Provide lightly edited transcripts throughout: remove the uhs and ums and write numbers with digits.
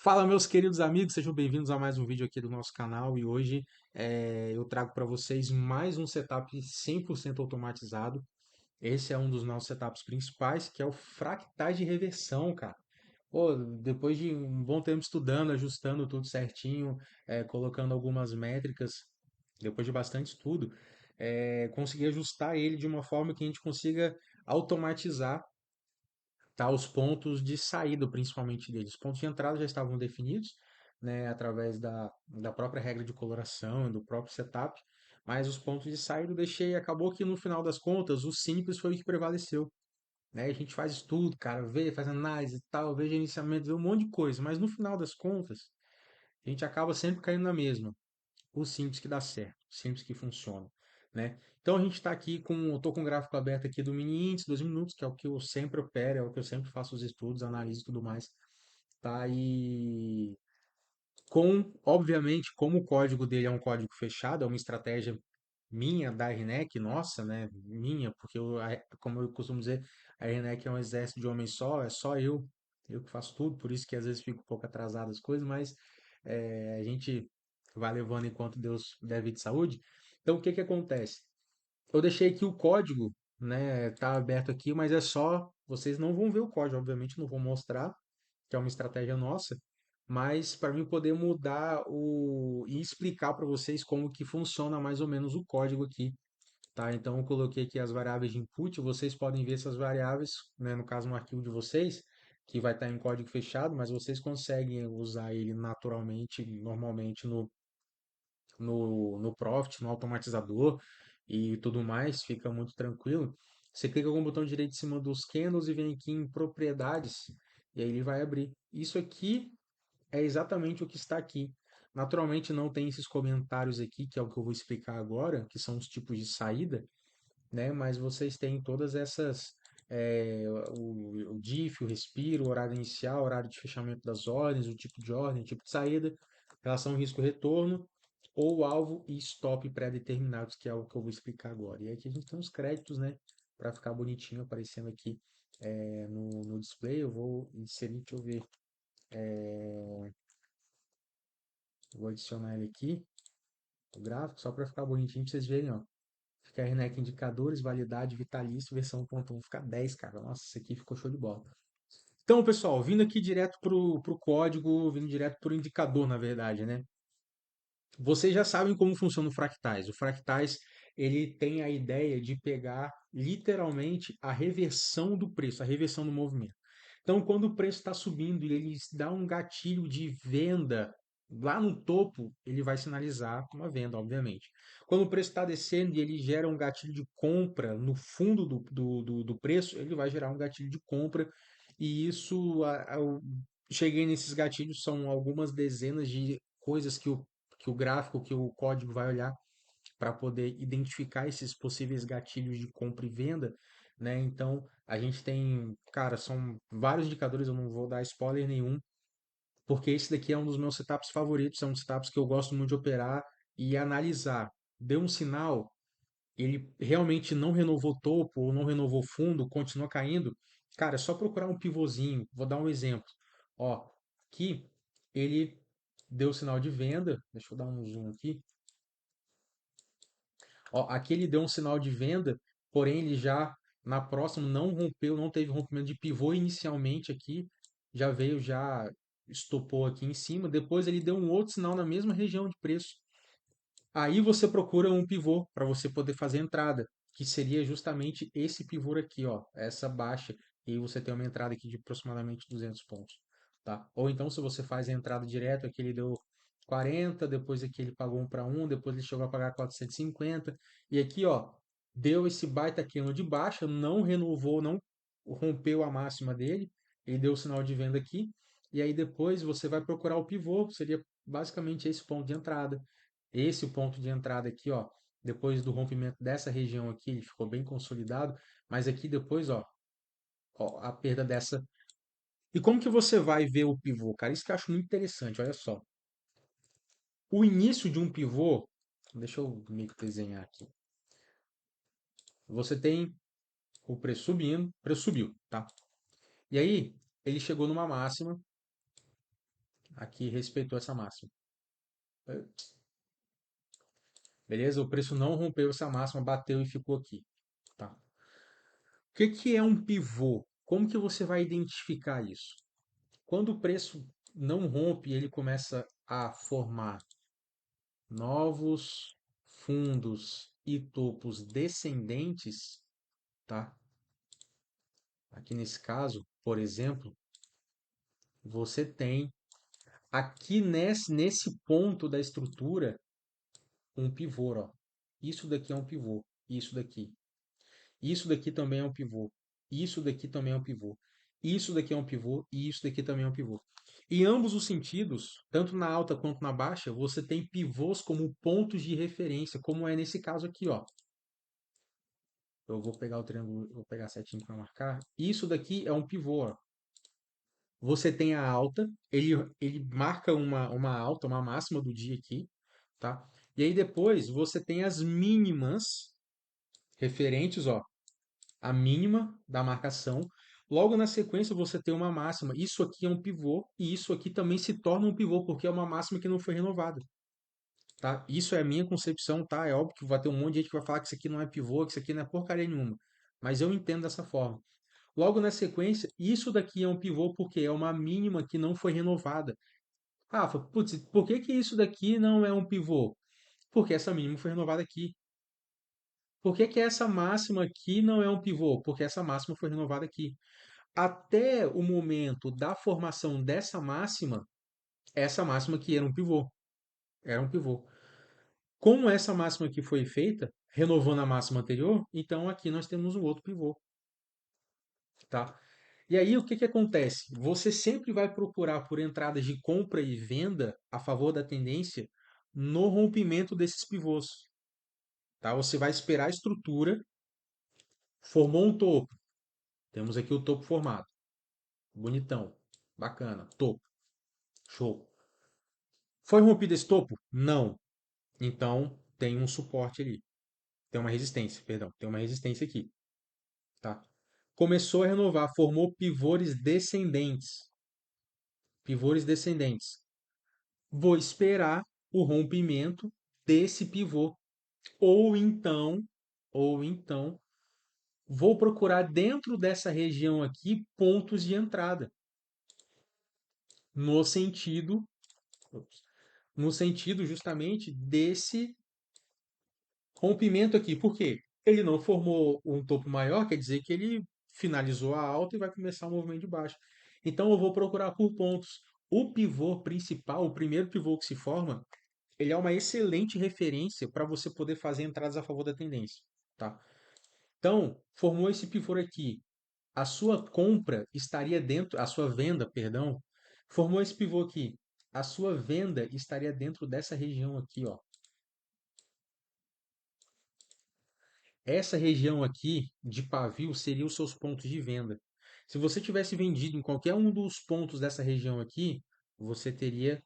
Fala, meus queridos amigos, sejam bem-vindos a mais um vídeo aqui do nosso canal e hoje eu trago para vocês mais um setup 100% automatizado. Esse é um dos nossos setups principais, que é o Fractais de reversão, cara. Pô, depois de um bom tempo estudando, ajustando tudo certinho, colocando algumas métricas, depois de bastante estudo, consegui ajustar ele de uma forma que a gente consiga automatizar, tá, os pontos de saída, principalmente deles. Os pontos de entrada já estavam definidos, né, através da própria regra de coloração, do próprio setup, mas os pontos de saída eu deixei, acabou que no final das contas, o simples foi o que prevaleceu. Né? A gente faz estudo, cara, vê, faz análise e tal, vê gerenciamento, vê um monte de coisa, mas no final das contas, a gente acaba sempre caindo na mesma o simples que dá certo, o simples que funciona, né? Então a gente está aqui eu tô com o gráfico aberto aqui do mini índice, 2 minutos, que é o que eu sempre opero, é o que eu sempre faço os estudos, analiso e tudo mais, tá? E obviamente, como o código dele é um código fechado, é uma estratégia minha, da RNEC, nossa, né? Minha, porque como eu costumo dizer, a RNEC é um exército de homem só, é só eu que faço tudo, por isso que às vezes fico um pouco atrasado as coisas, mas a gente vai levando enquanto Deus der vida e saúde. Então, o que que acontece? Eu deixei aqui o código, né? Tá aberto aqui, mas é só, vocês não vão ver o código, obviamente, não vou mostrar, que é uma estratégia nossa, mas para mim poder mudar e explicar para vocês como que funciona mais ou menos o código aqui, tá? Então eu coloquei aqui as variáveis de input, vocês podem ver essas variáveis, né, no caso no arquivo de vocês, que vai estar em código fechado, mas vocês conseguem usar ele naturalmente, normalmente no Profit, no automatizador e tudo mais, fica muito tranquilo. Você clica com o botão direito em cima dos candles e vem aqui em propriedades, e aí ele vai abrir. Isso aqui é exatamente o que está aqui. Naturalmente não tem esses comentários aqui, que é o que eu vou explicar agora, que são os tipos de saída, né? Mas vocês têm todas essas, o diff, o respiro, o horário inicial, horário de fechamento das ordens, o tipo de ordem, o tipo de saída, relação risco-retorno, ou alvo e stop pré-determinados, que é o que eu vou explicar agora. E aqui a gente tem os créditos, né? Para ficar bonitinho aparecendo aqui no display. Eu vou inserir, deixa eu ver, vou adicionar ele aqui, o gráfico, só para ficar bonitinho, para vocês verem, ó. Fica RNEC indicadores, validade, vitalício, versão 1.1, fica 10, cara. Nossa, isso aqui ficou show de bola. Então, pessoal, vindo aqui direto pro código, vindo direto pro indicador, na verdade, né? Vocês já sabem como funciona o Fractais. O Fractais, ele tem a ideia de pegar literalmente a reversão do preço, a reversão do movimento. Então, quando o preço está subindo e ele dá um gatilho de venda lá no topo, ele vai sinalizar uma venda, obviamente. Quando o preço está descendo e ele gera um gatilho de compra no fundo do preço, ele vai gerar um gatilho de compra. E isso, eu cheguei nesses gatilhos, são algumas dezenas de coisas que o gráfico, que o código vai olhar para poder identificar esses possíveis gatilhos de compra e venda, né? Então, a gente tem, cara, são vários indicadores, eu não vou dar spoiler nenhum, porque esse daqui é um dos meus setups favoritos, é um dos setups que eu gosto muito de operar e analisar. Deu um sinal, ele realmente não renovou topo ou não renovou fundo, continua caindo, cara, é só procurar um pivôzinho. Vou dar um exemplo. Ó, aqui ele deu sinal de venda, deixa eu dar um zoom aqui. Ó, aqui ele deu um sinal de venda, porém ele já na próxima não rompeu, não teve rompimento de pivô inicialmente aqui, já veio, já estopou aqui em cima, depois ele deu um outro sinal na mesma região de preço. Aí você procura um pivô para você poder fazer a entrada, que seria justamente esse pivô aqui, ó, essa baixa, e você tem uma entrada aqui de aproximadamente 200 pontos, tá? Ou então se você faz a entrada direto, aqui ele deu 40, depois aqui ele pagou 1 para 1, depois ele chegou a pagar 450, e aqui, ó, deu esse baita candle de baixa, não renovou, não rompeu a máxima dele, ele deu o sinal de venda aqui, e aí depois você vai procurar o pivô, que seria basicamente esse ponto de entrada. Esse ponto de entrada aqui, ó, depois do rompimento dessa região aqui, ele ficou bem consolidado, mas aqui depois, ó, a perda dessa. E como que você vai ver o pivô, cara? Isso que eu acho muito interessante, olha só. O início de um pivô, deixa eu meio que desenhar aqui. Você tem o preço subindo, o preço subiu, tá? E aí, ele chegou numa máxima, Aqui respeitou essa máxima. Beleza? O preço não rompeu essa máxima, bateu e ficou aqui. Tá? O que que é um pivô? Como que você vai identificar isso? Quando o preço não rompe, ele começa a formar novos fundos e topos descendentes, tá? Aqui nesse caso, por exemplo, você tem aqui nesse ponto da estrutura um pivô, ó. Isso daqui é um pivô, isso daqui. Isso daqui também é um pivô. Isso daqui também é um pivô. Isso daqui é um pivô e isso daqui também é um pivô. Em ambos os sentidos, tanto na alta quanto na baixa, você tem pivôs como pontos de referência, como é nesse caso aqui, ó. Eu vou pegar o triângulo, vou pegar certinho para marcar. Isso daqui é um pivô, ó. Você tem a alta, ele marca uma alta, uma máxima do dia aqui, tá? E aí depois você tem as mínimas referentes, ó, a mínima da marcação. Logo na sequência você tem uma máxima. Isso aqui é um pivô e isso aqui também se torna um pivô porque é uma máxima que não foi renovada, tá? Isso é a minha concepção, tá? É óbvio que vai ter um monte de gente que vai falar que isso aqui não é pivô, que isso aqui não é porcaria nenhuma, mas eu entendo dessa forma. Logo na sequência, isso daqui é um pivô porque é uma mínima que não foi renovada. Rafa, putz, por que que isso daqui não é um pivô? Porque essa mínima foi renovada aqui. Por que que essa máxima aqui não é um pivô? Porque essa máxima foi renovada aqui. Até o momento da formação dessa máxima, essa máxima aqui era um pivô. Era um pivô. Como essa máxima aqui foi feita, renovando a máxima anterior, então aqui nós temos um outro pivô, tá? E aí o que que acontece? Você sempre vai procurar por entradas de compra e venda a favor da tendência no rompimento desses pivôs, tá? Você vai esperar a estrutura, formou um topo. Temos aqui o topo formado. Bonitão, bacana, topo, show. Foi rompido esse topo? Não. Então tem um suporte ali, tem uma resistência, perdão, tem uma resistência aqui, tá? Começou a renovar, formou pivôs descendentes, pivôs descendentes. Vou esperar o rompimento desse pivô. Ou então, ou então, vou procurar dentro dessa região aqui pontos de entrada, no sentido, no sentido justamente desse rompimento aqui. Por quê? Ele não formou um topo maior, quer dizer que ele finalizou a alta e vai começar o movimento de baixo. Então eu vou procurar por pontos. O pivô principal, o primeiro pivô que se forma, ele é uma excelente referência para você poder fazer entradas a favor da tendência, tá? Então, formou esse pivô aqui. A sua compra estaria dentro, a sua venda, perdão, formou esse pivô aqui. A sua venda estaria dentro dessa região aqui, ó. Essa região aqui de pavio seria os seus pontos de venda. Se você tivesse vendido em qualquer um dos pontos dessa região aqui, você teria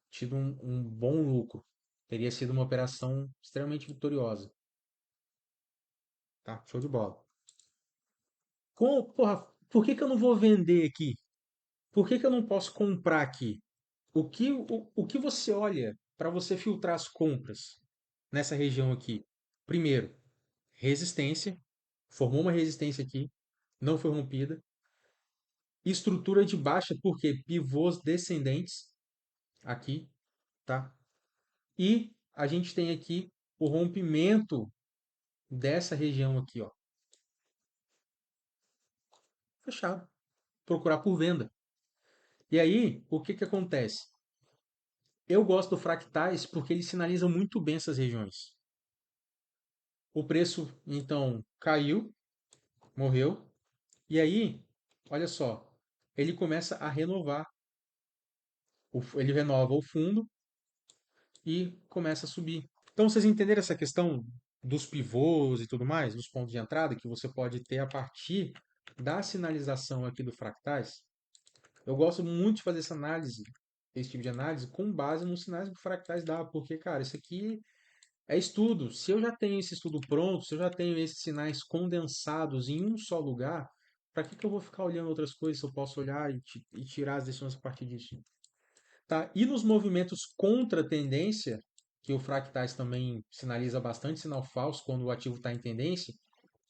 tido um bom lucro. Teria sido uma operação extremamente vitoriosa. Tá? Show de bola. Porra, por que que eu não vou vender aqui? Por que que eu não posso comprar aqui? O que você olha para você filtrar as compras nessa região aqui? Primeiro, resistência. Formou uma resistência aqui, não foi rompida. Estrutura de baixa, porque pivôs descendentes aqui, tá? E a gente tem aqui o rompimento dessa região aqui, ó. Fechado. Procurar por venda. E aí, o que que acontece? Eu gosto do fractais porque eles sinalizam muito bem essas regiões. O preço, então, caiu, morreu. E aí, olha só, ele começa a renovar. Ele renova o fundo e começa a subir. Então, vocês entenderam essa questão dos pivôs e tudo mais, dos pontos de entrada que você pode ter a partir da sinalização aqui do fractais? Eu gosto muito de fazer essa análise, esse tipo de análise, com base nos sinais que o fractais dá, porque, cara, isso aqui é estudo. Se eu já tenho esse estudo pronto, se eu já tenho esses sinais condensados em um só lugar, para que que eu vou ficar olhando outras coisas se eu posso olhar e tirar as decisões a partir disso? tá? E nos movimentos contra a tendência, que o Fractais também sinaliza bastante sinal falso quando o ativo está em tendência,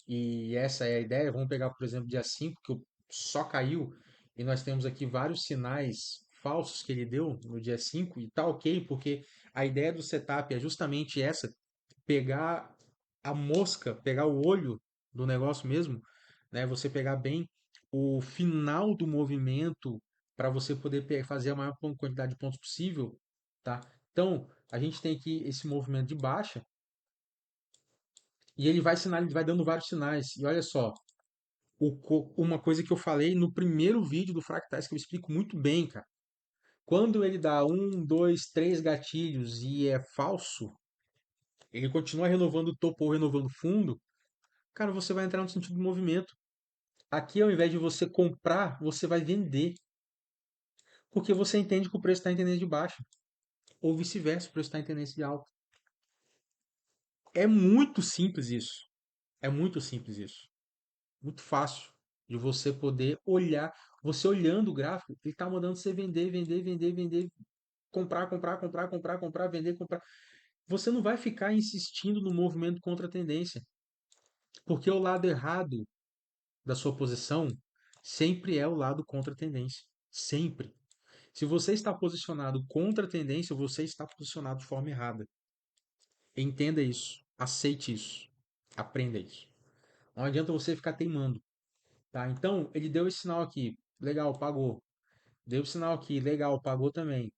e essa é a ideia. Vamos pegar, por exemplo, dia 5 que só caiu, e nós temos aqui vários sinais falsos que ele deu no dia 5 e tá ok, porque a ideia do setup é justamente essa, pegar a mosca, pegar o olho do negócio mesmo, né? Você pegar bem o final do movimento para você poder fazer a maior quantidade de pontos possível, tá? Então, a gente tem aqui esse movimento de baixa e ele vai sinal, ele vai dando vários sinais. E olha só, uma coisa que eu falei no primeiro vídeo do Fractais que eu explico muito bem, cara. Quando ele dá um, dois, três gatilhos e é falso, ele continua renovando o topo ou renovando o fundo, cara, você vai entrar no sentido do movimento. Aqui, ao invés de você comprar, você vai vender. Porque você entende que o preço está em tendência de baixa. Ou vice-versa, o preço está em tendência de alta. É muito simples isso. É muito simples isso. Muito fácil de você poder olhar. Você olhando o gráfico, ele está mandando você vender, vender, vender, vender, comprar, comprar, comprar, comprar, comprar, vender, comprar. Você não vai ficar insistindo no movimento contra a tendência. Porque o lado errado da sua posição sempre é o lado contra a tendência. Sempre. Se você está posicionado contra a tendência, você está posicionado de forma errada. Entenda isso. Aceite isso. Aprenda isso. Não adianta você ficar teimando. Tá? Então, ele deu esse sinal aqui. Legal, pagou. Deu o sinal aqui. Legal, pagou também.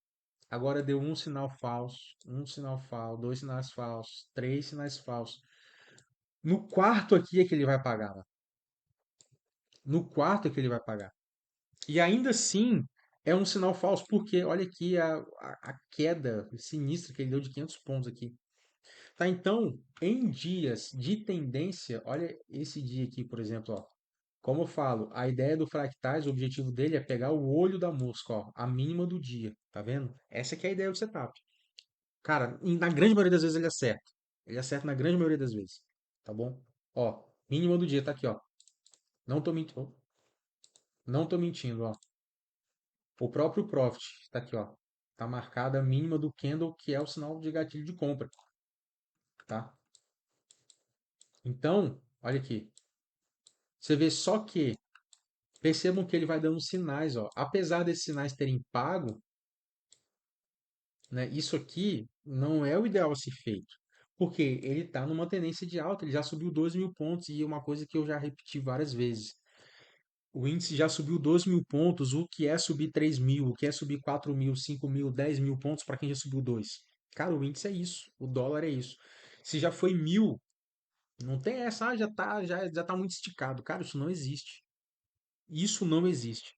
Agora deu um sinal falso, um sinal falso, dois sinais falsos, três sinais falsos. No quarto aqui é que ele vai pagar. Mano. No quarto é que ele vai pagar. E ainda assim é um sinal falso, porque olha aqui a queda sinistra que ele deu de 500 pontos aqui. Tá, então, em dias de tendência, olha esse dia aqui, por exemplo, ó. Como eu falo, a ideia do Fractais, o objetivo dele é pegar o olho da mosca, ó, a mínima do dia, tá vendo? Essa que é a ideia do setup. Cara, na grande maioria das vezes ele acerta. Ele acerta na grande maioria das vezes, tá bom? Ó, mínima do dia tá aqui, ó. Não tô mentindo, não tô mentindo, ó. O próprio Profit tá aqui, ó. Tá marcada a mínima do candle, que é o sinal de gatilho de compra, tá? Então, olha aqui. Você vê só que percebam que ele vai dando sinais, ó. Apesar desses sinais terem pago, né, isso aqui não é o ideal a ser feito. Porque ele está numa tendência de alta, ele já subiu 12 mil pontos, e uma coisa que eu já repeti várias vezes. O índice já subiu 12 mil pontos, o que é subir 3 mil, o que é subir 4 mil, 5 mil, 10 mil pontos para quem já subiu 2. Cara, o índice é isso, o dólar é isso. Se já foi 1.000, não tem essa, já tá muito esticado. Cara, isso não existe. Isso não existe.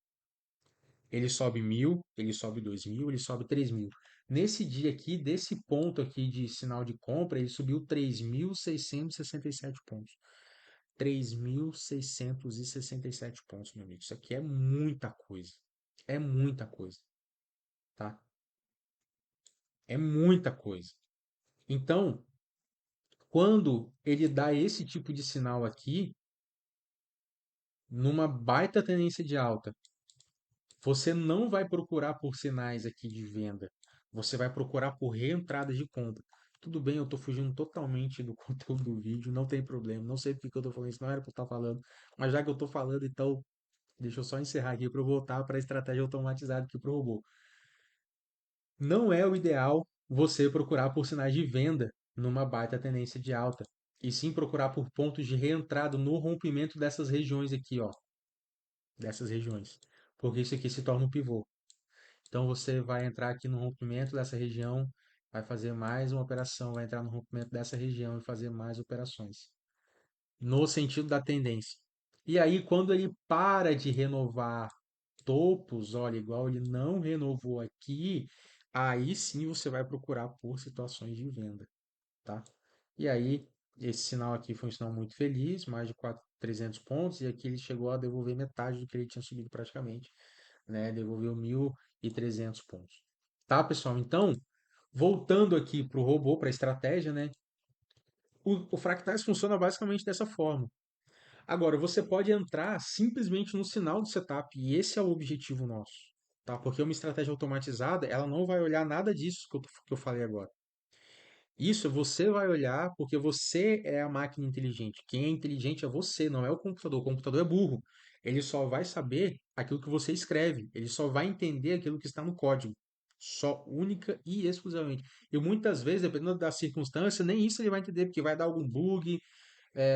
Ele sobe 1.000, ele sobe 2 mil, ele sobe 3 mil. Nesse dia aqui, desse ponto aqui de sinal de compra, ele subiu 3.667 pontos. 3.667 pontos, meu amigo. Isso aqui é muita coisa. É muita coisa, tá? É muita coisa. Então, quando ele dá esse tipo de sinal aqui, numa baita tendência de alta, você não vai procurar por sinais aqui de venda. Você vai procurar por reentradas de compra. Tudo bem, eu estou fugindo totalmente do conteúdo do vídeo, não tem problema. Não sei porque que eu estou falando isso, não era para eu estar falando. Mas já que eu estou falando, então deixa eu só encerrar aqui para eu voltar para a estratégia automatizada aqui para o robô. Não é o ideal você procurar por sinais de venda numa baita tendência de alta. E sim procurar por pontos de reentrada no rompimento dessas regiões aqui, ó. Dessas regiões. Porque isso aqui se torna um pivô. Então você vai entrar aqui no rompimento dessa região, vai fazer mais uma operação, vai entrar no rompimento dessa região e fazer mais operações. No sentido da tendência. E aí, quando ele para de renovar topos, olha, igual ele não renovou aqui, aí sim você vai procurar por situações de venda, tá? E aí, esse sinal aqui foi um sinal muito feliz, mais de 300 pontos, e aqui ele chegou a devolver metade do que ele tinha subido praticamente, né? Devolveu 1.300 pontos. Tá, pessoal? Então, voltando aqui para o robô, para a estratégia, né? O Fractais funciona basicamente dessa forma. Agora, você pode entrar simplesmente no sinal do setup, e esse é o objetivo nosso. tá? Porque uma estratégia automatizada, ela não vai olhar nada disso que eu falei agora. Isso você vai olhar porque você é a máquina inteligente. Quem é inteligente é você, não é o computador. O computador é burro. Ele só vai saber aquilo que você escreve. Ele só vai entender aquilo que está no código. Só única e exclusivamente. E muitas vezes, dependendo da circunstância, nem isso ele vai entender, porque vai dar algum bug,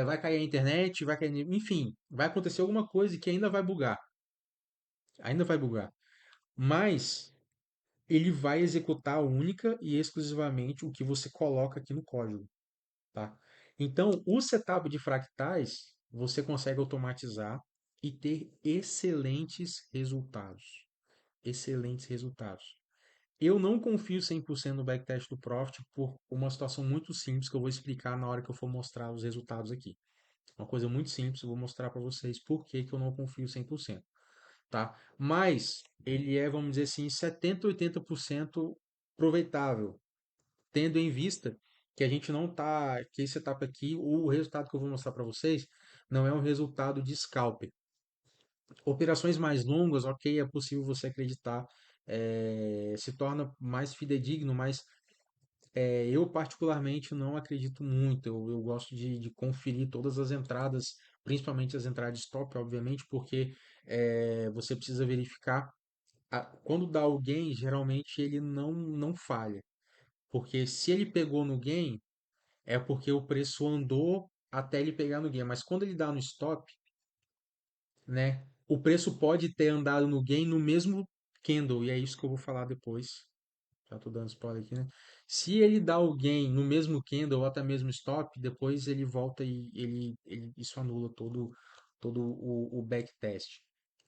vai cair a internet, vai cair. Enfim, vai acontecer alguma coisa que ainda vai bugar. Ainda vai bugar. Mas ele vai executar única e exclusivamente o que você coloca aqui no código. Tá? Então, o setup de fractais você consegue automatizar e ter excelentes resultados. Excelentes resultados. Eu não confio 100% no backtest do Profit por uma situação muito simples que eu vou explicar na hora que eu for mostrar os resultados aqui. Uma coisa muito simples, eu vou mostrar para vocês por que que eu não confio 100%, tá? Mas ele é, vamos dizer assim, 70, 80% aproveitável, tendo em vista que a gente não tá, que esse setup aqui, o resultado que eu vou mostrar para vocês, não é um resultado de scalper. Operações mais longas, ok, é possível você acreditar, se torna mais fidedigno, mas eu particularmente não acredito muito. Eu gosto de conferir todas as entradas, principalmente as entradas stop, obviamente, porque você precisa verificar. Quando dá o gain, geralmente ele não falha. Porque se ele pegou no gain, é porque o preço andou até ele pegar no gain. Mas quando ele dá no stop, né, o preço pode ter andado no gain no mesmo candle, e é isso que eu vou falar depois. Já tô dando spoiler aqui, né? Se ele dá o gain no mesmo candle ou até mesmo stop, depois ele volta e isso anula todo o backtest,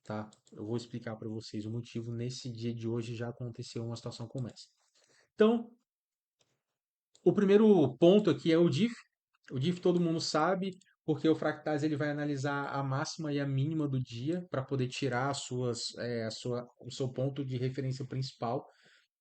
tá? Eu vou explicar para vocês o motivo. Nesse dia de hoje já aconteceu uma situação como essa. Então, o primeiro ponto aqui é o diff. O diff todo mundo sabe, porque o Fractais ele vai analisar a máxima e a mínima do dia para poder tirar o seu ponto de referência principal,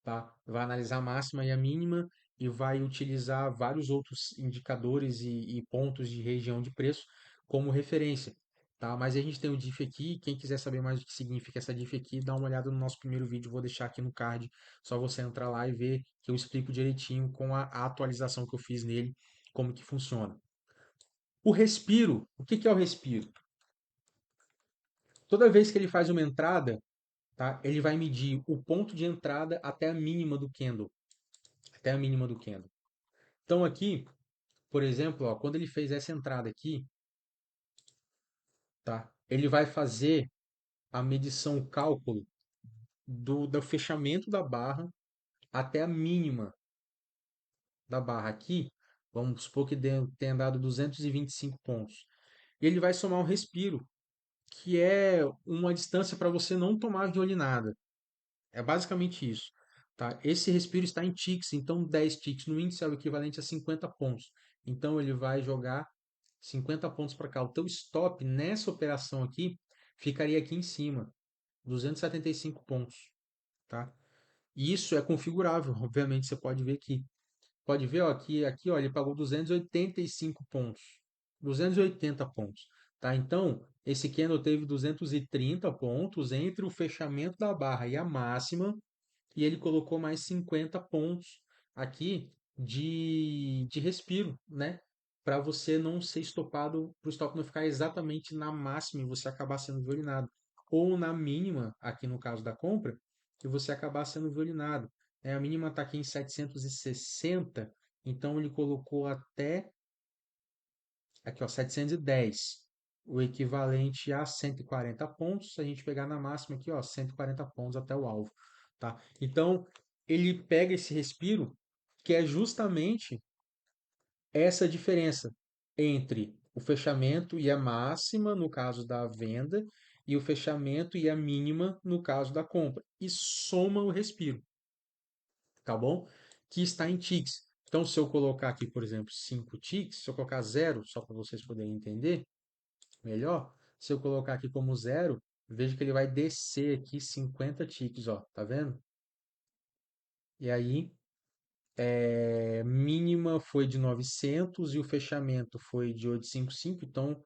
tá? Vai analisar a máxima e a mínima e vai utilizar vários outros indicadores e pontos de região de preço como referência, tá? Mas a gente tem o diff aqui, quem quiser saber mais o que significa essa diff aqui, dá uma olhada no nosso primeiro vídeo, vou deixar aqui no card, só você entrar lá e ver que eu explico direitinho com a atualização que eu fiz nele, como que funciona. O respiro, o que que é o respiro? Toda vez que ele faz uma entrada, tá? Ele vai medir o ponto de entrada até a mínima do candle, até a mínima do candle. Então aqui, por exemplo, ó, quando ele fez essa entrada aqui, tá? Ele vai fazer a medição, o cálculo do fechamento da barra até a mínima da barra aqui. Vamos supor que tenha dado 225 pontos. E ele vai somar um respiro, que é uma distância para você não tomar de olho em nada. É basicamente isso. Tá? Esse respiro está em ticks, então 10 ticks no índice é o equivalente a 50 pontos. Então ele vai jogar 50 pontos para cá. O teu stop nessa operação aqui ficaria aqui em cima, 275 pontos, tá? E isso é configurável, obviamente você pode ver aqui. Pode ver, ó, aqui, ó, ele pagou 285 pontos. 280 pontos, tá? Então, esse candle teve 230 pontos entre o fechamento da barra e a máxima, e ele colocou mais 50 pontos aqui de respiro, né? Para você não ser estopado, para o stop não ficar exatamente na máxima e você acabar sendo violinado. Ou na mínima, aqui no caso da compra, e você acabar sendo violinado. A mínima está aqui em 760, então ele colocou até aqui, ó, 710, o equivalente a 140 pontos. Se a gente pegar na máxima aqui, ó, 140 pontos até o alvo, tá? Então, ele pega esse respiro, que é justamente essa diferença entre o fechamento e a máxima, no caso da venda, e o fechamento e a mínima, no caso da compra, e soma o respiro, tá bom? Que está em ticks. Então, se eu colocar aqui, por exemplo, 5 ticks, se eu colocar zero, só para vocês poderem entender, melhor, se eu colocar aqui como zero, veja que ele vai descer aqui 50 ticks, ó, tá vendo? E aí, mínima foi de 900 e o fechamento foi de 855, então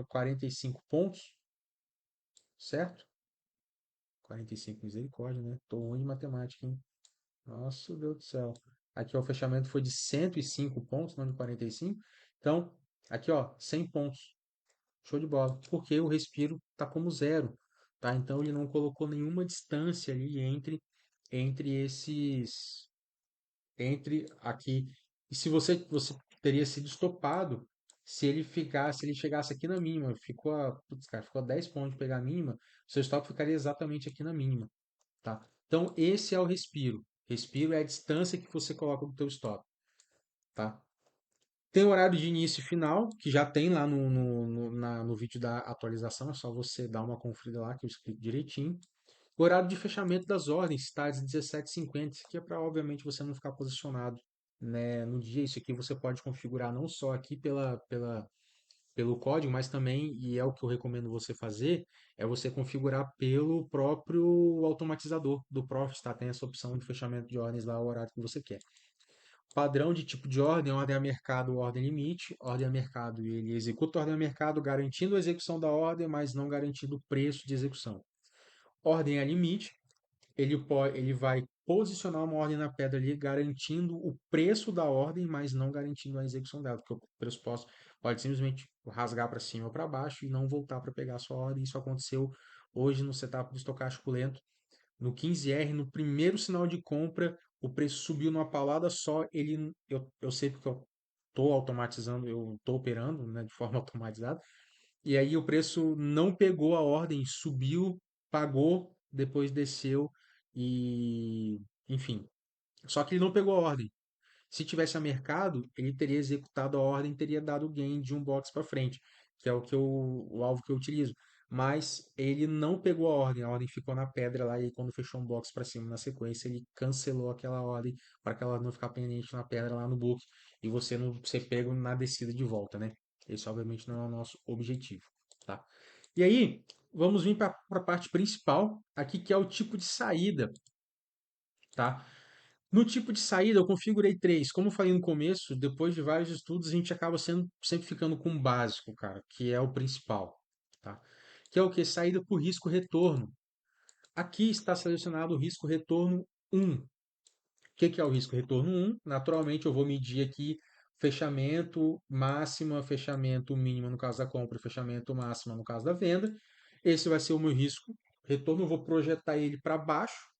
45 pontos, certo? 45, misericórdia, né? Tô ruim de matemática, hein? Nossa, Deus do céu. Aqui, ó, o fechamento foi de 105 pontos, não de 45. Então, aqui, ó, 100 pontos. Show de bola. Porque o respiro tá como zero, tá? Então, ele não colocou nenhuma distância ali entre esses, entre aqui. E se você teria sido estopado se ele chegasse aqui na mínima, putz, cara, ficou a 10 pontos de pegar a mínima, o seu stop ficaria exatamente aqui na mínima, tá? Então, esse é o respiro. Respiro é a distância que você coloca do teu stop, tá? Tem o horário de início e final, que já tem lá no vídeo da atualização, é só você dar uma conferida lá que eu explico direitinho. O horário de fechamento das ordens está às 17h50, isso aqui é para, obviamente, você não ficar posicionado, né, no dia. Isso aqui você pode configurar não só aqui pelo código, mas também, e é o que eu recomendo você fazer, é você configurar pelo próprio automatizador do Profit, tá? Tem essa opção de fechamento de ordens lá, o horário que você quer. Padrão de tipo de ordem a mercado, ordem limite. Ordem a mercado, ele executa a ordem a mercado garantindo a execução da ordem, mas não garantindo o preço de execução. Ordem a limite, ele vai posicionar uma ordem na pedra ali, garantindo o preço da ordem, mas não garantindo a execução dela, porque o pressuposto pode simplesmente rasgar para cima ou para baixo e não voltar para pegar a sua ordem. Isso aconteceu hoje no setup do estocástico lento. No 15R, no primeiro sinal de compra, o preço subiu numa paulada só. Eu sei porque eu estou automatizando, eu estou operando, né, de forma automatizada. E aí o preço não pegou a ordem, subiu, pagou, depois desceu e, enfim. Só que ele não pegou a ordem. Se tivesse a mercado, ele teria executado a ordem, teria dado o gain de um box para frente, que é o alvo que eu utilizo. Mas ele não pegou a ordem ficou na pedra lá, e aí, quando fechou um box para cima na sequência, ele cancelou aquela ordem para que ela não ficar pendente na pedra lá no book e você não ser pego na descida de volta, né? Esse obviamente não é o nosso objetivo, tá? E aí, vamos vir para a parte principal aqui, que é o tipo de saída, tá? No tipo de saída, eu configurei três. Como eu falei no começo, depois de vários estudos, a gente acaba sempre ficando com o básico, cara, que é o principal, tá? Que é o que? Saída por risco retorno. Aqui está selecionado o risco retorno 1. O que é o risco retorno 1? Naturalmente, eu vou medir aqui fechamento máxima, fechamento mínimo no caso da compra, e fechamento máximo no caso da venda. Esse vai ser o meu risco retorno. Eu vou projetar ele para baixo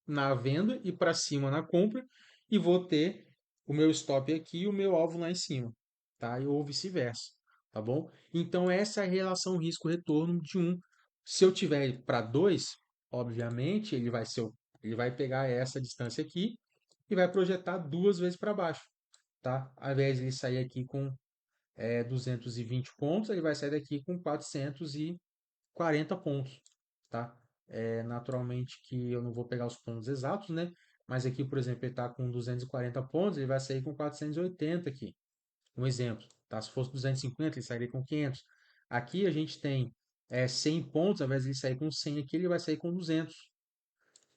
na venda e para cima na compra, e vou ter o meu stop aqui e o meu alvo lá em cima, tá? Ou vice-versa, tá bom? Então essa é a relação risco-retorno de um. Se eu tiver para 2, obviamente ele vai pegar essa distância aqui e vai projetar duas vezes para baixo, tá? Ao invés de ele sair aqui com 220 pontos, ele vai sair daqui com 440 pontos, tá? Naturalmente que eu não vou pegar os pontos exatos, né? Mas aqui, por exemplo, ele está com 240 pontos, ele vai sair com 480 aqui. Um exemplo, tá? Se fosse 250, ele sairia com 500. Aqui a gente tem 100 pontos, ao invés de ele sair com 100 aqui, ele vai sair com 200,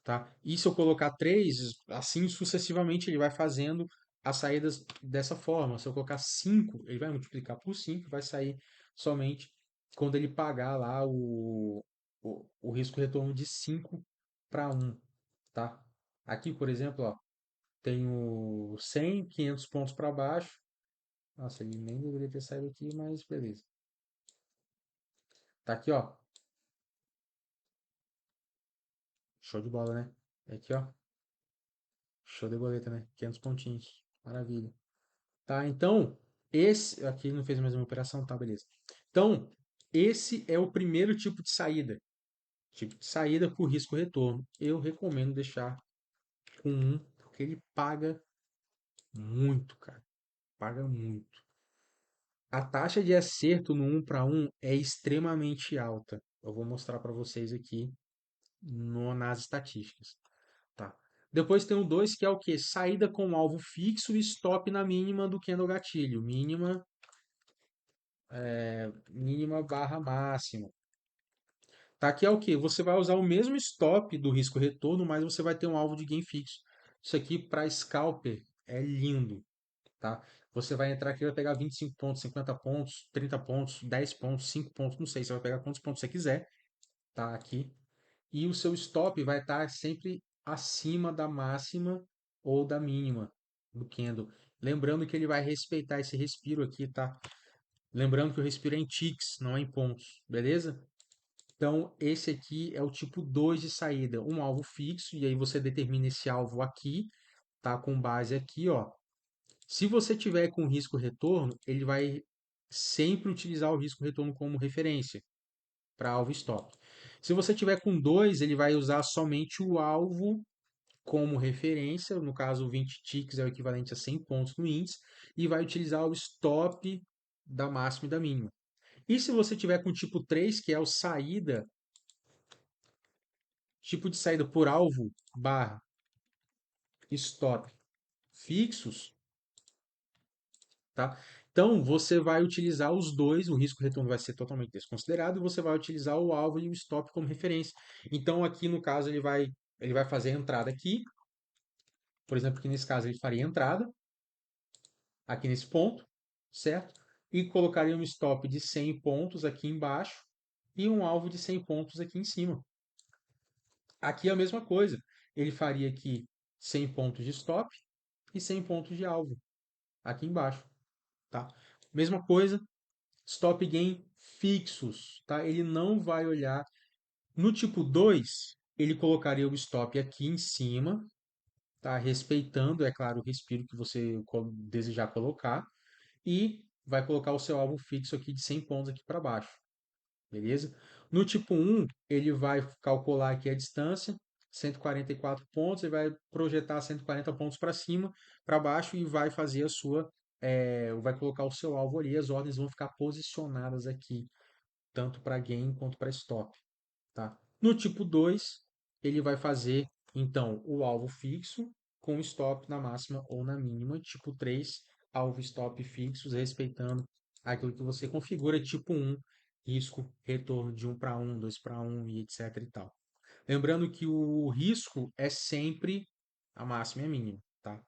tá? E se eu colocar 3, assim sucessivamente ele vai fazendo as saídas dessa forma. Se eu colocar 5, ele vai multiplicar por 5, vai sair somente quando ele pagar lá o risco retorno de 5 para 1, tá? Aqui, por exemplo, ó, tenho 100, 500 pontos para baixo. Nossa, ele nem deveria ter saído aqui, mas beleza. Tá aqui, ó. Show de bola, né? Aqui, ó. Show de boleta, né? 500 pontinhos. Maravilha. Tá? Então, esse aqui não fez mais uma operação, tá, beleza. Então, esse é o primeiro tipo de saída. Tipo de saída por risco retorno. Eu recomendo deixar com um, porque ele paga muito, cara. Paga muito. A taxa de acerto no 1 para 1 é extremamente alta. Eu vou mostrar para vocês aqui nas estatísticas, tá? Depois tem o 2, que é o que? Saída com alvo fixo e stop na mínima do candle gatilho. Mínima barra máxima. Tá? Que é o que? Você vai usar o mesmo stop do risco retorno, mas você vai ter um alvo de gain fixo. Isso aqui para scalper é lindo, tá? Você vai entrar aqui e vai pegar 25 pontos, 50 pontos, 30 pontos, 10 pontos, 5 pontos, não sei, você vai pegar quantos pontos você quiser, tá? Aqui. e o seu stop vai estar sempre acima da máxima ou da mínima do candle. Lembrando que ele vai respeitar esse respiro aqui, tá? Lembrando que o respiro é em ticks, não é em pontos, beleza? Então, esse aqui é o tipo 2 de saída, um alvo fixo, e aí você determina esse alvo aqui, tá? Com base aqui, ó. Se você tiver com risco retorno, ele vai sempre utilizar o risco retorno como referência para alvo stop. Se você tiver com 2, ele vai usar somente o alvo como referência, no caso 20 ticks é o equivalente a 100 pontos no índice, e vai utilizar o stop da máxima e da mínima. E se você tiver com tipo 3, que é o saída, tipo de saída por alvo barra stop fixos, tá? Então você vai utilizar os dois, o risco retorno vai ser totalmente desconsiderado e você vai utilizar o alvo e o stop como referência. Então aqui no caso ele vai fazer a entrada aqui, por exemplo, aqui nesse caso ele faria a entrada aqui nesse ponto, certo? E colocaria um stop de 100 pontos aqui embaixo e um alvo de 100 pontos aqui em cima. Aqui é a mesma coisa. Ele faria aqui 100 pontos de stop e 100 pontos de alvo aqui embaixo, tá? Mesma coisa, stop gain fixos, tá? Ele não vai olhar no tipo 2, ele colocaria o stop aqui em cima, tá? Respeitando, é claro, o respiro que você desejar colocar e vai colocar o seu alvo fixo aqui de 100 pontos aqui para baixo. Beleza? No tipo 1, ele vai calcular aqui a distância, 144 pontos, ele vai projetar 140 pontos para cima, para baixo e vai fazer a sua, vai colocar o seu alvo ali, as ordens vão ficar posicionadas aqui, tanto para gain quanto para stop, tá? No tipo 2, ele vai fazer então o alvo fixo com stop na máxima ou na mínima, tipo 3, alvo e stop fixos, respeitando aquilo que você configura, tipo 1, risco, retorno de 1 para 1, 2 para 1 e etc e tal. Lembrando que o risco é sempre a máxima e a mínima, tá?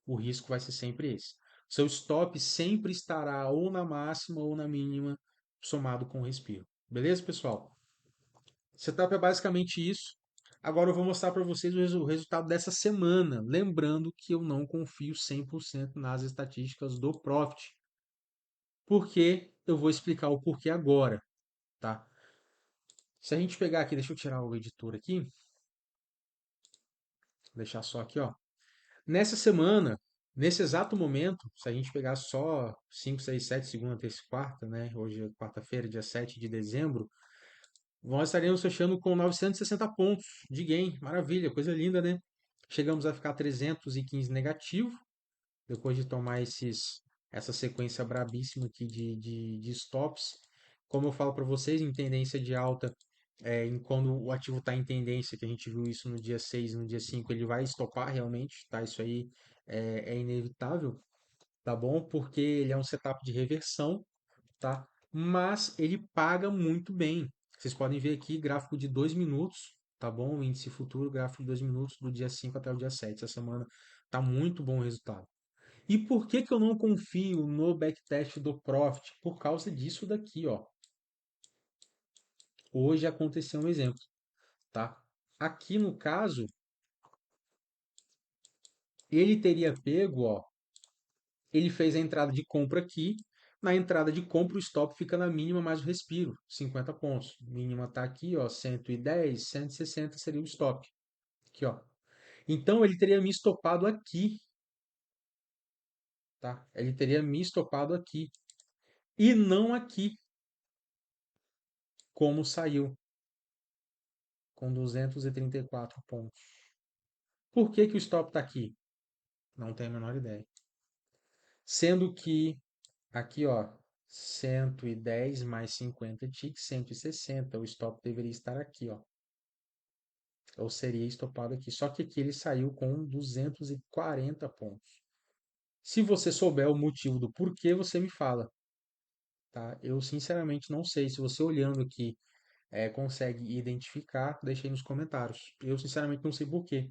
O risco vai ser sempre esse. Seu stop sempre estará ou na máxima ou na mínima, somado com o respiro. Beleza, pessoal? Setup é basicamente isso. Agora eu vou mostrar para vocês o resultado dessa semana. Lembrando que eu não confio 100% nas estatísticas do Profit. Porque eu vou explicar o porquê agora, tá? Se a gente pegar aqui, deixa eu tirar o editor aqui, vou deixar só aqui, ó. Nessa semana, nesse exato momento, se a gente pegar só 5, 6, 7, segunda, terça e quarta, né? Hoje é quarta-feira, dia 7 de dezembro, nós estaremos fechando com 960 pontos de gain. Maravilha, coisa linda, né? Chegamos a ficar 315 negativo, depois de tomar essa sequência brabíssima aqui de stops. Como eu falo para vocês, em tendência de alta, quando o ativo está em tendência, que a gente viu isso no dia 6 e no dia 5, ele vai estopar realmente, tá? Isso aí é inevitável, tá bom? Porque ele é um setup de reversão, tá? Mas ele paga muito bem. Vocês podem ver aqui gráfico de 2 minutos, tá bom? O índice futuro, gráfico de 2 minutos do dia 5 até o dia 7. Essa semana tá muito bom o resultado. E por que que eu não confio no backtest do Profit? Por causa disso daqui, ó. Hoje aconteceu um exemplo, tá? Aqui no caso, ele teria pego, ó, ele fez a entrada de compra aqui. Na entrada de compra, o stop fica na mínima mais o respiro, 50 pontos. Mínima está aqui, ó, 110, 160 seria o stop. Aqui, ó. Então ele teria me estopado aqui, tá? Ele teria me estopado aqui e não aqui, como saiu com 234 pontos. Por que que o stop está aqui? Não tenho a menor ideia. Sendo que aqui, ó, 110 mais 50 ticks, 160. O stop deveria estar aqui, ó. Ou seria estopado aqui. Só que aqui ele saiu com 240 pontos. Se você souber o motivo do porquê, você me fala, tá? Eu sinceramente não sei. Se você olhando aqui consegue identificar, deixe aí nos comentários. Eu sinceramente não sei porquê.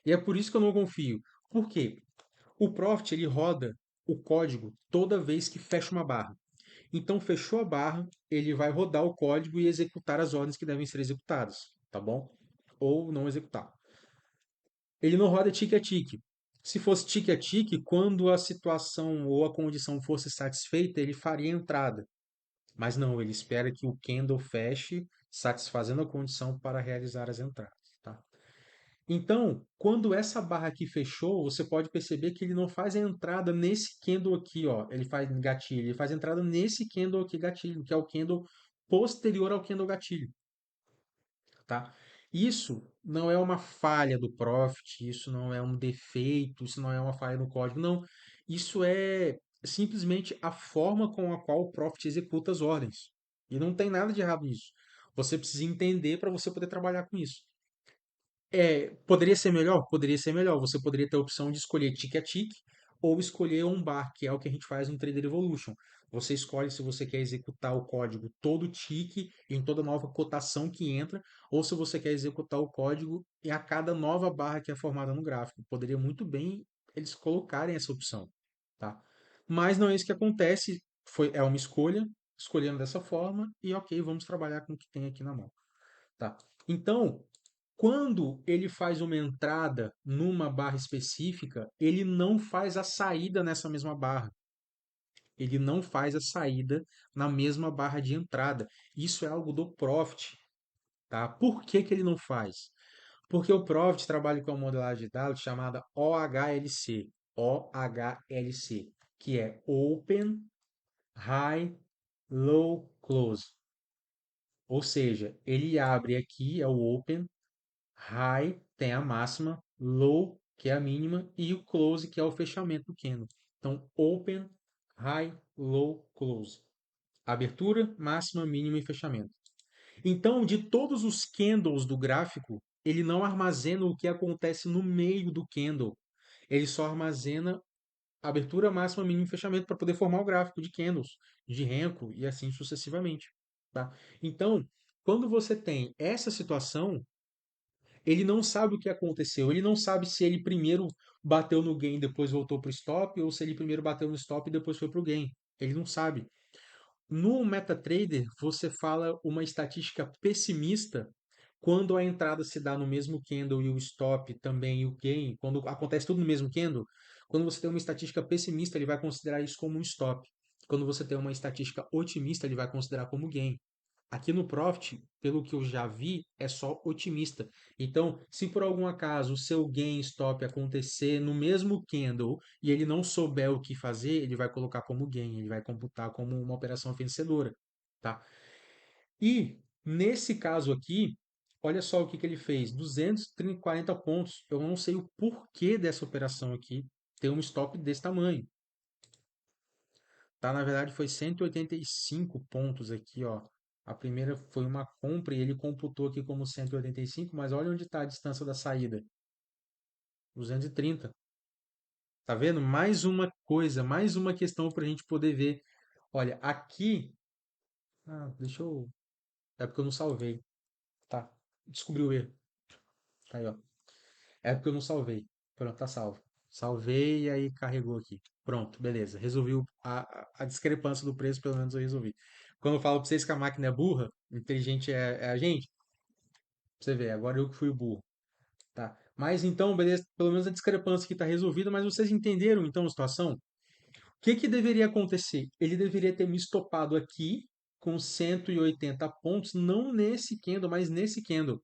E é por isso que eu não confio. Por quê? O Profit ele roda o código toda vez que fecha uma barra. Então, fechou a barra, ele vai rodar o código e executar as ordens que devem ser executadas, tá bom? ou não executar. Ele não roda tique a tique. Se fosse tique a tique, quando a situação ou a condição fosse satisfeita, ele faria a entrada. Mas não, ele espera que o candle feche, satisfazendo a condição para realizar as entradas, tá? Então, quando essa barra aqui fechou, você pode perceber que ele não faz a entrada nesse candle aqui, ó. Ele faz gatilho, ele faz a entrada nesse candle aqui gatilho, que é o candle posterior ao candle gatilho, tá? Isso não é uma falha do Profit, isso não é um defeito, isso não é uma falha no código, não. Isso é simplesmente a forma com a qual o Profit executa as ordens. E não tem nada de errado nisso. Você precisa entender para você poder trabalhar com isso. Poderia ser melhor? Poderia ser melhor. Você poderia ter a opção de escolher tique a tique ou escolher um bar, que é o que a gente faz no Trader Evolution. Você escolhe se você quer executar o código todo tique em toda nova cotação que entra, ou se você quer executar o código em a cada nova barra que é formada no gráfico. Poderia muito bem eles colocarem essa opção, tá? Mas não é isso que acontece. É uma escolha, escolhendo dessa forma, e ok, vamos trabalhar com o que tem aqui na mão. Tá? Então, quando ele faz uma entrada numa barra específica, ele não faz a saída nessa mesma barra. Ele não faz a saída na mesma barra de entrada. Isso é algo do Profit, tá? Por que que ele não faz? Porque o Profit trabalha com uma modelagem de dados chamada OHLC. OHLC, que é Open, High, Low, Close. Ou seja, ele abre aqui, é o Open, High tem a máxima, Low, que é a mínima, e o Close, que é o fechamento do candle. Então, Open, High, Low, Close. Abertura, máxima, mínima e fechamento. Então, de todos os candles do gráfico, ele não armazena o que acontece no meio do candle. Ele só armazena abertura, máxima, mínima e fechamento para poder formar o gráfico de candles, de Renko e assim sucessivamente. Tá? Então, quando você tem essa situação, ele não sabe o que aconteceu. Ele não sabe se ele primeiro bateu no gain e depois voltou para o stop, ou se ele primeiro bateu no stop e depois foi para o gain. Ele não sabe. No MetaTrader, você fala uma estatística pessimista quando a entrada se dá no mesmo candle e o stop também e o gain, quando acontece tudo no mesmo candle. Quando você tem uma estatística pessimista, ele vai considerar isso como um stop. Quando você tem uma estatística otimista, ele vai considerar como gain. Aqui no Profit, pelo que eu já vi, é só otimista. Então, se por algum acaso o seu gain stop acontecer no mesmo candle e ele não souber o que fazer, ele vai colocar como gain, ele vai computar como uma operação vencedora, tá? E nesse caso aqui, olha só o que que ele fez, 240 pontos. Eu não sei o porquê dessa operação aqui ter um stop desse tamanho. Tá, na verdade foi 185 pontos aqui, ó. A primeira foi uma compra e ele computou aqui como 185, mas olha onde está a distância da saída. 230. Tá vendo? Mais uma coisa, mais uma questão para a gente poder ver. Olha, aqui. Deixa eu. É porque eu não salvei. Tá. Descobri o erro. Tá aí, ó. É porque eu não salvei. Pronto, tá salvo. Salvei e aí carregou aqui. Pronto, beleza. Resolvi a discrepância do preço, pelo menos eu resolvi. Quando eu falo pra vocês que a máquina é burra, inteligente é a gente, pra você ver, agora eu que fui o burro. Tá? Mas então, beleza, pelo menos a discrepância aqui está resolvida, mas vocês entenderam então a situação? O que que deveria acontecer? Ele deveria ter me estopado aqui com 180 pontos, não nesse candle, mas nesse candle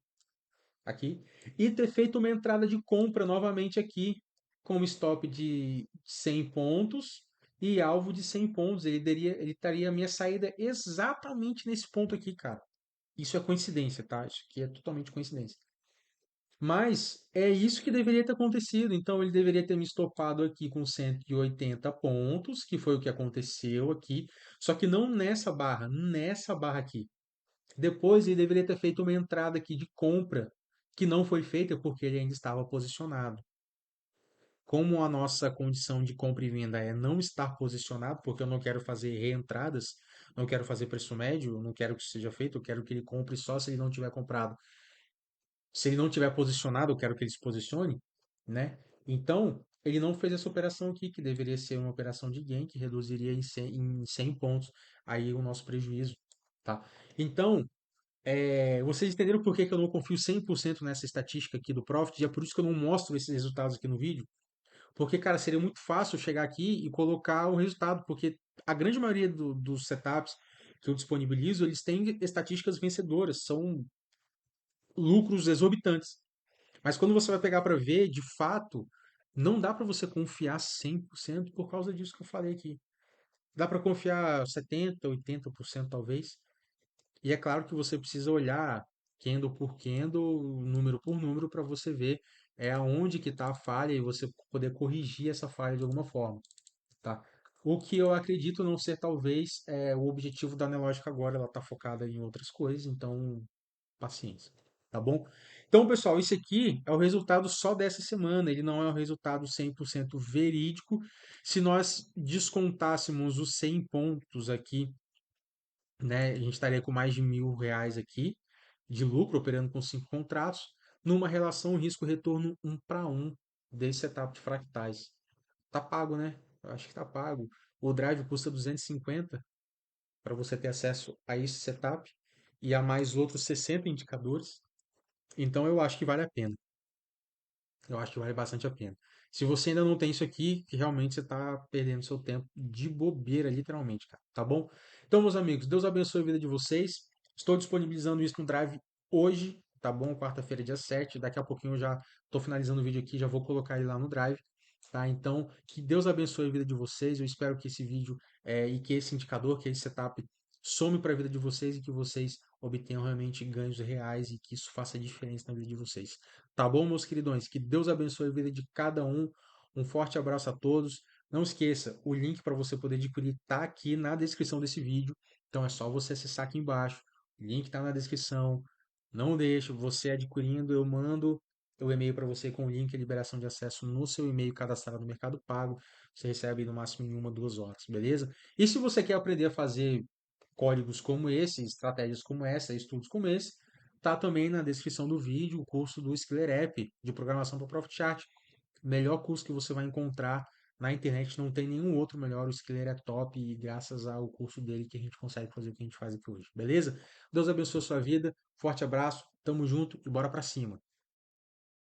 aqui, e ter feito uma entrada de compra novamente aqui, com um stop de 100 pontos e alvo de 100 pontos. Ele estaria a minha saída exatamente nesse ponto aqui, cara. Isso é coincidência, tá? Isso aqui é totalmente coincidência. Mas é isso que deveria ter acontecido. Então ele deveria ter me estopado aqui com 180 pontos, que foi o que aconteceu aqui, só que não nessa barra aqui. Depois ele deveria ter feito uma entrada aqui de compra, que não foi feita porque ele ainda estava posicionado. Como a nossa condição de compra e venda é não estar posicionado, porque eu não quero fazer reentradas, não quero fazer preço médio, não quero que isso seja feito, eu quero que ele compre só se ele não tiver comprado. Se ele não tiver posicionado, eu quero que ele se posicione, né? Então, ele não fez essa operação aqui, que deveria ser uma operação de gain, que reduziria em 100 pontos aí o nosso prejuízo, tá? Então, Vocês entenderam por que que eu não confio 100% nessa estatística aqui do Profit? E é por isso que eu não mostro esses resultados aqui no vídeo. Porque, cara, seria muito fácil eu chegar aqui e colocar o resultado, porque a grande maioria dos setups que eu disponibilizo, eles têm estatísticas vencedoras, são lucros exorbitantes. Mas quando você vai pegar para ver, de fato, não dá para você confiar 100% por causa disso que eu falei aqui. Dá para confiar 70, 80% talvez. E é claro que você precisa olhar candle por candle, número por número, para você ver aonde que está a falha e você poder corrigir essa falha de alguma forma, tá? O que eu acredito não ser talvez o objetivo da Nelogica agora, ela está focada em outras coisas, então paciência, tá bom? Então, pessoal, isso aqui é o resultado só dessa semana, ele não é um resultado 100% verídico. Se nós descontássemos os 100 pontos aqui, né, a gente estaria com mais de R$ 1.000 aqui de lucro, operando com 5 contratos, numa relação risco-retorno 1 para 1 desse setup de fractais. Tá pago, né? Eu acho que tá pago. O Drive custa 250 para você ter acesso a esse setup e a mais outros 60 indicadores. Então eu acho que vale a pena. Eu acho que vale bastante a pena. Se você ainda não tem isso aqui, que realmente você está perdendo seu tempo de bobeira, literalmente, cara. Tá bom? Então, meus amigos, Deus abençoe a vida de vocês. Estou disponibilizando isso no Drive hoje, tá bom? Quarta-feira, dia 7. Daqui a pouquinho eu já estou finalizando o vídeo aqui, já vou colocar ele lá no Drive. Tá? Então, que Deus abençoe a vida de vocês. Eu espero que esse vídeo e que esse indicador, que esse setup, some para a vida de vocês e que vocês obtenham realmente ganhos reais e que isso faça diferença na vida de vocês. Tá bom, meus queridões? Que Deus abençoe a vida de cada um. Um forte abraço a todos. Não esqueça, o link para você poder adquirir tá aqui na descrição desse vídeo. Então é só você acessar aqui embaixo. O link está na descrição. Não deixe, você adquirindo, eu mando o e-mail para você com o link e liberação de acesso no seu e-mail cadastrado no Mercado Pago. Você recebe no máximo em 1, 2 horas, beleza? E se você quer aprender a fazer códigos como esse, estratégias como essa, estudos como esse, tá também na descrição do vídeo o curso do Skiller App de programação para Profit Chart. Melhor curso que você vai encontrar na internet, não tem nenhum outro melhor. O Skiller é top e graças ao curso dele que a gente consegue fazer o que a gente faz aqui hoje, beleza? Deus abençoe a sua vida. Forte abraço, tamo junto e bora para cima.